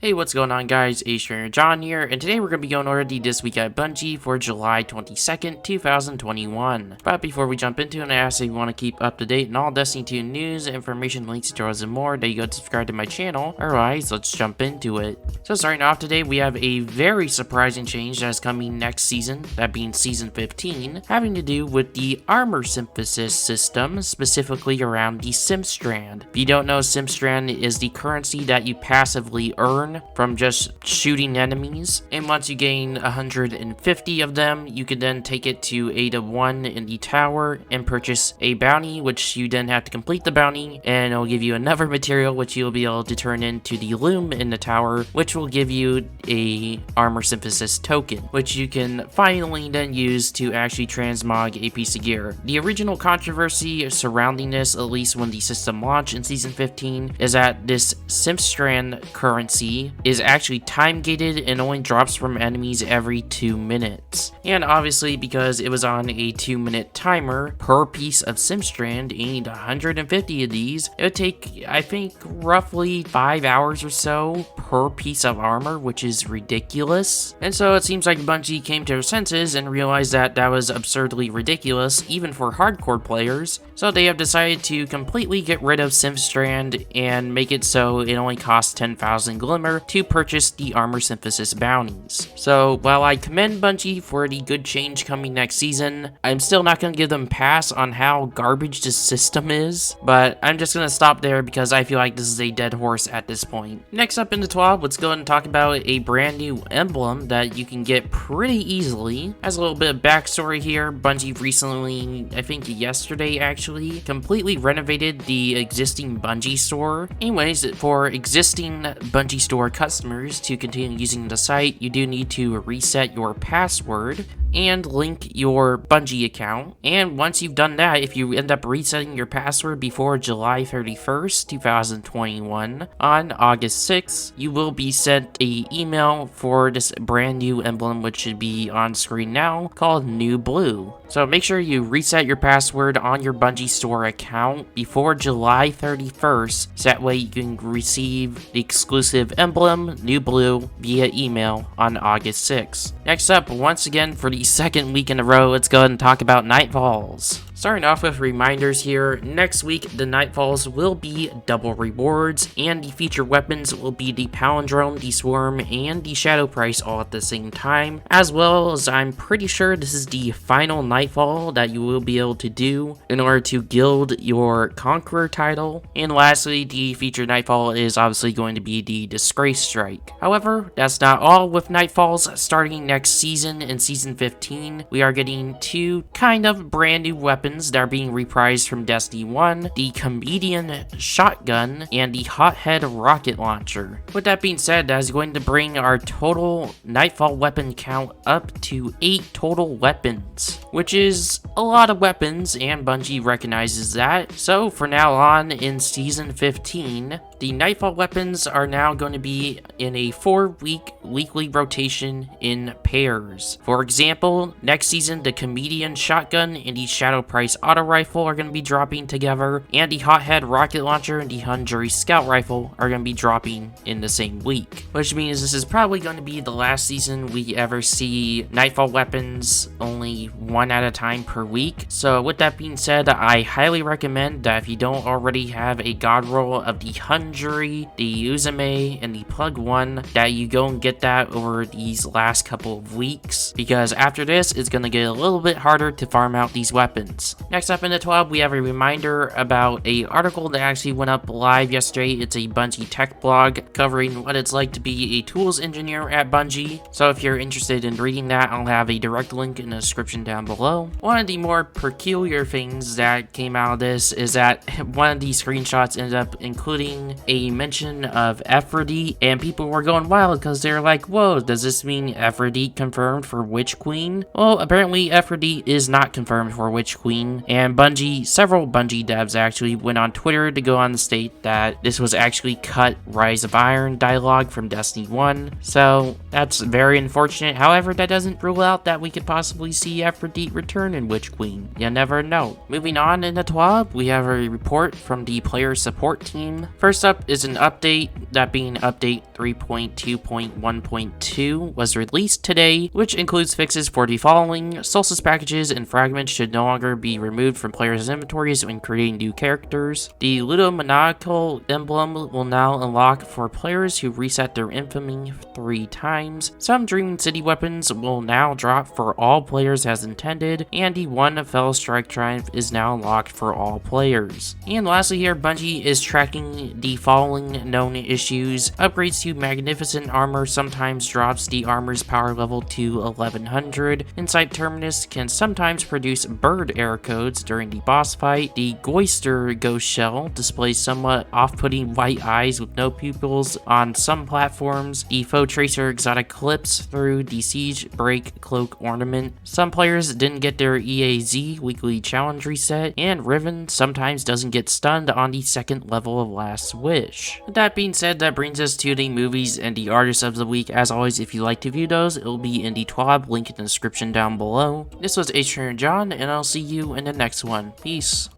Hey, what's going on guys, Ace Trainer John here, and today we're going to be going over the This Week at Bungie for July 22nd, 2021. But before we jump into it, I ask if you want to keep up to date on all Destiny 2 news, information, links, tutorials, and more, that you go to subscribe to my channel. Otherwise, let's jump into it. So starting off today, we have a very surprising change that is coming next season, that being Season 15, having to do with the armor synthesis system, specifically around the Synthstrand. If you don't know, Synthstrand is the currency that you passively earn from just shooting enemies, and once you gain 150 of them, you can then take it to Ada 1 in the tower and purchase a bounty, which you then have to complete the bounty, and it'll give you another material which you'll be able to turn into the loom in the tower, which will give you a armor synthesis token, which you can finally then use to actually transmog a piece of gear. The original controversy surrounding this, at least when the system launched in Season 15, is that this Synthstrand currency is actually time gated and only drops from enemies every 2 minutes. And obviously, because it was on a 2-minute timer per piece of Synthstrand, you need 150 of these. It would take, I think, roughly 5 hours or so per piece of armor, which is ridiculous. And so it seems like Bungie came to their senses and realized that that was absurdly ridiculous, even for hardcore players. So they have decided to completely get rid of Synthstrand and make it so it only costs 10,000 Glimmer to purchase the armor synthesis bounties. So while I commend Bungie for the good change coming next season, I'm still not going to give them a pass on how garbage this system is, but I'm just going to stop there because I feel like this is a dead horse at this point. Next up in the TWAB, let's go ahead and talk about a brand new emblem that you can get pretty easily. As a little bit of backstory here, Bungie recently, I think yesterday actually, completely renovated the existing Bungie store. Anyways, for existing Bungie store customers to continue using the site, you do need to reset your password and link your Bungie account. And once you've done that, if you end up resetting your password before July 31st, 2021, on August 6th, you will be sent an email for this brand new emblem, which should be on screen now, called New Blue. So make sure you reset your password on your Bungie store account before July 31st, so that way you can receive the exclusive emblem, New Blue, via email on August 6th. Next up, once again, for the second week in a row, let's go ahead and talk about Nightfalls. Starting off with reminders here, next week the Nightfalls will be double rewards, and the featured weapons will be the Palindrome, the Swarm, and the Shadow Price all at the same time, as well as I'm pretty sure this is the final Nightfall that you will be able to do in order to guild your Conqueror title. And lastly, the featured Nightfall is obviously going to be the Disgrace Strike. However, that's not all with Nightfalls. Starting next season in Season 15, we are getting two kind of brand new weapons that are being reprised from Destiny 1, the Comedian Shotgun and the Hothead Rocket Launcher. With that being said, that is going to bring our total Nightfall weapon count up to 8 total weapons, which is a lot of weapons, and Bungie recognizes that. So for now on in Season 15, the Nightfall weapons are now going to be in a 4-week weekly rotation in pairs. For example, next season the Comedian Shotgun and the Shadow Price Auto Rifle are going to be dropping together, and the Hothead Rocket Launcher and the Hundred Scout Rifle are going to be dropping in the same week. Which means this is probably going to be the last season we ever see Nightfall weapons only one at a time per week. So with that being said, I highly recommend that if you don't already have a god roll of the Hundred, the Uzume, and the Plug 1, that you go and get that over these last couple of weeks, because after this it's going to get a little bit harder to farm out these weapons. Next up in the TWAB, we have a reminder about an article that actually went up live yesterday. It's a Bungie tech blog covering what it's like to be a tools engineer at Bungie. So if you're interested in reading that, I'll have a direct link in the description down below. One of the more peculiar things that came out of this is that one of these screenshots ended up including a mention of Aphrodite, and people were going wild because they're like, whoa, does this mean Aphrodite confirmed for Witch Queen? Well, apparently Aphrodite is not confirmed for Witch Queen, and several Bungie devs actually went on Twitter to go on the state that this was actually cut Rise of Iron dialogue from Destiny 1, so that's very unfortunate. However, that doesn't rule out that we could possibly see Aphrodite return in Witch Queen. You never know. Moving on in the TWAB, we have a report from the player support team. First up, up is an update, that being update 3.2.1.2 was released today, which includes fixes for the following. Solstice packages and fragments should no longer be removed from players' inventories when creating new characters. The Ludomaniacal Emblem will now unlock for players who reset their infamy 3 times. Some Dreaming City weapons will now drop for all players as intended, and the One Fell Strike Triumph is now unlocked for all players. And lastly here, Bungie is tracking the following known issues. Upgrades to Magnificent Armor sometimes drops the armor's power level to 1100. Insight Terminus can sometimes produce bird error codes during the boss fight. The Goister Ghost Shell displays somewhat off-putting white eyes with no pupils on some platforms. The Foe Tracer exotic clips through the Siege Break Cloak ornament. Some players didn't get their EAZ weekly challenge reset, and Riven sometimes doesn't get stunned on the second level of Last Wish. With that being said, that brings us to the movies and the artists of the week. As always, if you like to view those, it will be in the TWAB, link in the description down below. This was H. John, and I'll see you in the next one. Peace.